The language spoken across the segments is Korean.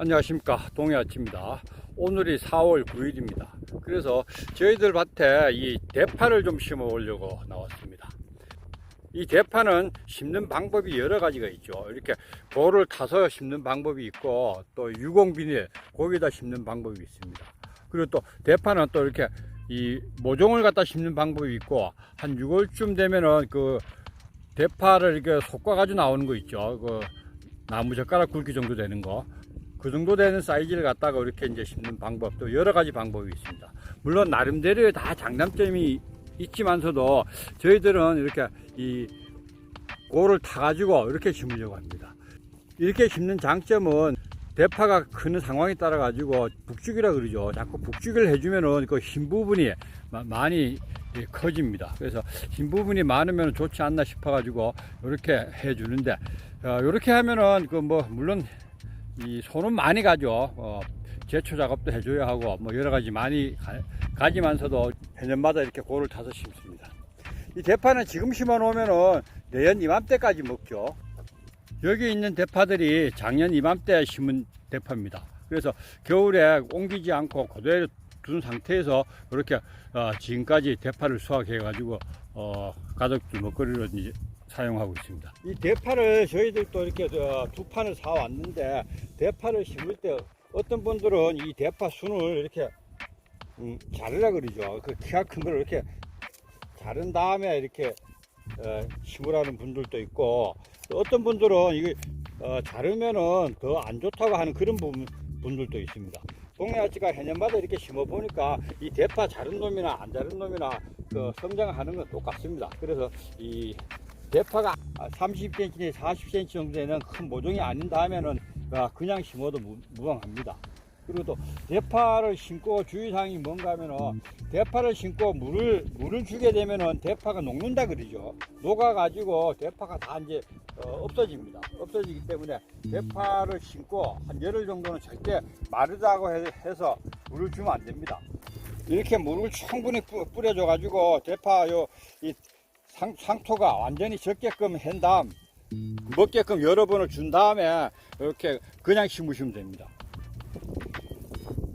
안녕하십니까, 동해아치입니다. 오늘이 4월 9일입니다. 그래서 저희들 밭에 이 대파를 좀 심어 보려고 나왔습니다. 이 대파는 심는 방법이 여러 가지가 있죠. 이렇게 볼을 타서 심는 방법이 있고, 또 유공비닐 거기다 심는 방법이 있습니다. 그리고 또 대파는 또 이렇게 이 모종을 갖다 심는 방법이 있고, 한 6월쯤 되면은 그 대파를 이렇게 솎아 가지고 나오는 거 있죠. 그 나무 젓가락 굵기 정도 되는 거, 그 정도 되는 사이즈를 갖다가 이렇게 이제 심는 방법도 여러 가지 방법이 있습니다. 물론 나름대로 다 장단점이 있지만서도 저희들은 이렇게 이 고를 타가지고 이렇게 심으려고 합니다. 이렇게 심는 장점은 대파가 크는 상황에 따라 가지고 북죽이라 그러죠. 자꾸 북죽이를 해주면은 그 흰 부분이 많이 커집니다. 그래서 흰 부분이 많으면 좋지 않나 싶어 가지고 이렇게 해주는데, 이렇게 하면은 그 뭐 물론 이 손은 많이 가죠. 제초 작업도 해줘야 하고 뭐 여러 가지 많이 가지만서도 해년마다 이렇게 고를 타서 심습니다. 이 대파는 지금 심어 놓으면은 내년 이맘때까지 먹죠. 여기 있는 대파들이 작년 이맘때 심은 대파입니다. 그래서 겨울에 옮기지 않고 그대로 둔 상태에서 이렇게 지금까지 대파를 수확해 가지고 가족들 먹거리로 이제 사용하고 있습니다. 이 대파를 저희들도 이렇게 두 판을 사 왔는데, 대파를 심을 때 어떤 분들은 이 대파 순을 이렇게 자르라 그러죠. 그 키가 큰 걸 이렇게 자른 다음에 이렇게 심으라는 분들도 있고, 또 어떤 분들은 이거 자르면은 더 안 좋다고 하는 그런 분들도 있습니다. 동해아치가 해년마다 이렇게 심어 보니까 이 대파 자른 놈이나 안 자른 놈이나 그 성장하는 건 똑같습니다. 그래서 이 대파가 30cm, 40cm 정도 되는 큰 모종이 아닌 다음에는 그냥 심어도 무방합니다. 그리고 또 대파를 심고 주의사항이 뭔가 하면은, 대파를 심고 물을 주게 되면은 대파가 녹는다 그러죠. 녹아가지고 대파가 다 이제 없어집니다. 없어지기 때문에 대파를 심고 한 열흘 정도는 절대 마르다고 해서 물을 주면 안 됩니다. 이렇게 물을 충분히 뿌려줘 가지고 대파 이 상토가 완전히 적게끔 한 다음 먹게끔 여러 번을 준 다음에 이렇게 그냥 심으시면 됩니다.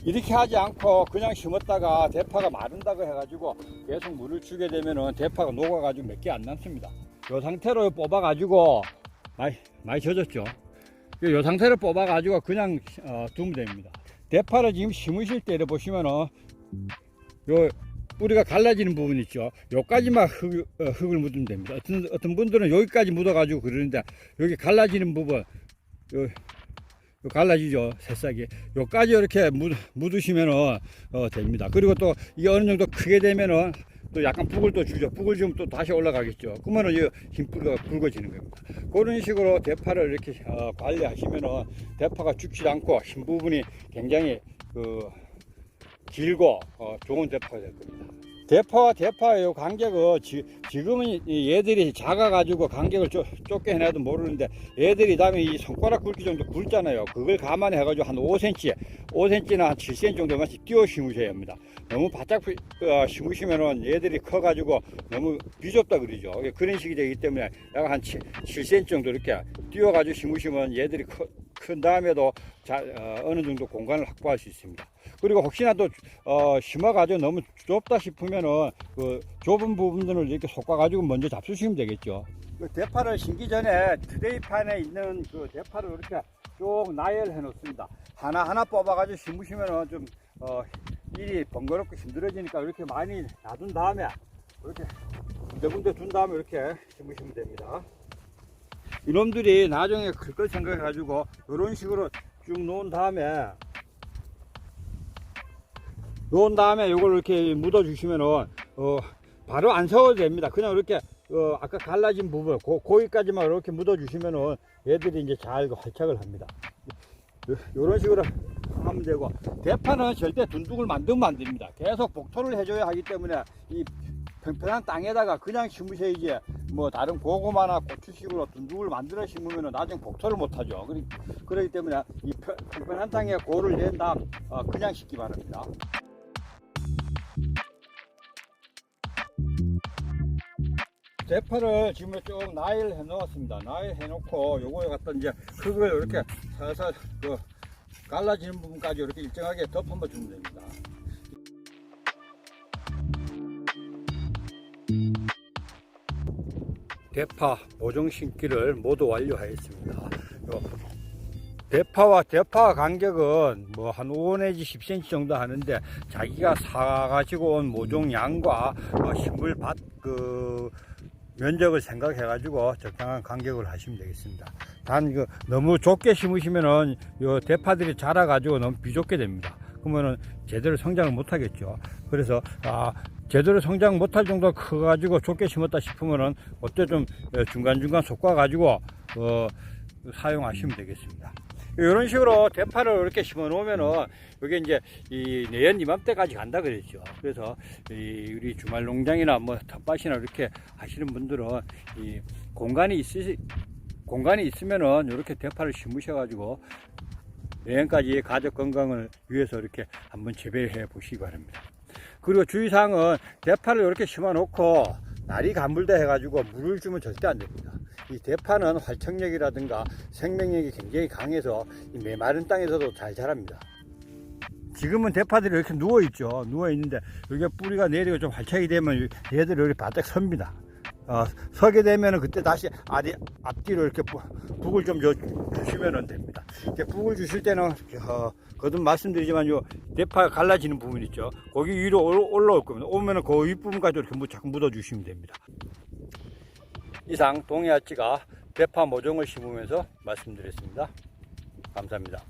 이렇게 하지 않고 그냥 심었다가 대파가 마른다고 해가지고 계속 물을 주게 되면은 대파가 녹아가지고 몇 개 안 남습니다. 이 상태로 뽑아가지고 많이 젖었죠. 이 상태로 뽑아가지고 그냥 두면 됩니다. 대파를 지금 심으실 때 이렇게 보시면은 요 뿌리가 갈라지는 부분 있죠. 여기까지만 흙을 묻으면 됩니다. 어떤 분들은 여기까지 묻어가지고 그러는데, 여기 갈라지는 부분, 요 갈라지죠, 새싹이. 여기까지 이렇게 묻으시면은 됩니다. 그리고 또 이게 어느 정도 크게 되면은 또 약간 북을 또 주죠. 북을 주면 또 다시 올라가겠죠. 그러면은 이 흰 뿌리가 굵어지는 겁니다. 그런 식으로 대파를 이렇게 관리하시면은 대파가 죽지 않고 흰 부분이 굉장히 길고 좋은 대파가 될 겁니다. 대파와 대파의 간격은 지금은 얘들이 작아가지고 간격을 좁게 해놔도 모르는데, 얘들이 다음에 이 손가락 굵기 정도 굵잖아요. 그걸 감안해가지고 한 5cm나 한 7cm 정도만 띄워 심으셔야 합니다. 너무 바짝 심으시면은 얘들이 커가지고 너무 비좁다 그러죠. 그런 식이 되기 때문에 약 한 7cm 정도 이렇게 띄워가지고 심으시면 얘들이 큰 다음에도 어느 정도 공간을 확보할 수 있습니다. 그리고 혹시나 또 심어가지고 너무 좁다 싶으면은 그 좁은 부분들을 이렇게 솎아가지고 먼저 잡수시면 되겠죠. 그 대파를 심기 전에 트레이판에 있는 그 대파를 이렇게 쭉 나열해 놓습니다. 하나하나 뽑아가지고 심으시면은 좀 일이 번거롭고 힘들어지니까 이렇게 많이 놔둔 다음에 이렇게 군데군데 둔 다음에 이렇게 심으시면 됩니다. 이놈들이 나중에 클 걸 생각해 가지고 이런 식으로 쭉 놓은 다음에 이걸 이렇게 묻어 주시면은 바로 안 세워도 됩니다. 그냥 이렇게 아까 갈라진 부분 거기까지만 이렇게 묻어 주시면은 얘들이 이제 잘 활착을 합니다. 이런 식으로 하면 되고, 대파는 절대 둔둑을 만들면 안 됩니다. 계속 복토를 해줘야 하기 때문에 이 평평한 땅에다가 그냥 심으셔야지, 뭐 다른 고구마나 고추식으로 둔둑을 만들어 심으면 나중에 복토를 못하죠. 그렇기 때문에 이 평평한 땅에 고를 낸 다음 그냥 심기 바랍니다. 대파를 지금 쭉 나열해 놓았습니다. 나열해 놓고 요거에 갖다 이제 흙을 이렇게 살살 갈라지는 부분까지 이렇게 일정하게 덮어만 주면 됩니다. 대파 모종 심기를 모두 완료하였습니다. 대파 간격은 뭐 한 5 내지 10cm 정도 하는데, 자기가 사가지고 온 모종 양과 식물 밭 면적을 생각해 가지고 적당한 간격을 하시면 되겠습니다. 단 너무 좁게 심으시면은 요 대파들이 자라 가지고 너무 비좁게 됩니다. 그러면은 제대로 성장을 못 하겠죠. 그래서 제대로 성장 못할 정도 커 가지고 좁게 심었다 싶으면은 어때 좀 중간중간 솎아 가지고 사용하시면 되겠습니다. 이런 식으로 대파를 이렇게 심어 놓으면은 이게 이제 이 내년 이맘때까지 간다 그랬죠. 그래서 우리 주말 농장이나 뭐 텃밭이나 이렇게 하시는 분들은 이 공간이 있으면은 이렇게 대파를 심으셔 가지고 내년까지 가족 건강을 위해서 이렇게 한번 재배해 보시기 바랍니다. 그리고 주의사항은 대파를 이렇게 심어 놓고 날이 가물다 해가지고 물을 주면 절대 안 됩니다. 이 대파는 활착력이라든가 생명력이 굉장히 강해서 이 메마른 땅에서도 잘 자랍니다. 지금은 대파들이 이렇게 누워있죠. 누워있는데 여기 뿌리가 내리고 좀 활착이 되면 얘들이 이렇게 바짝 섭니다. 서게 되면 그때 다시 앞뒤로 이렇게 북을 좀 주시면 됩니다. 이렇게 북을 주실 때는 거듭 말씀드리지만 요 대파 갈라지는 부분 있죠. 거기 위로 올라올 겁니다. 오면은 그 윗부분까지 이렇게 자꾸 묻어 주시면 됩니다. 이상 동해아찌가 대파 모종을 심으면서 말씀드렸습니다. 감사합니다.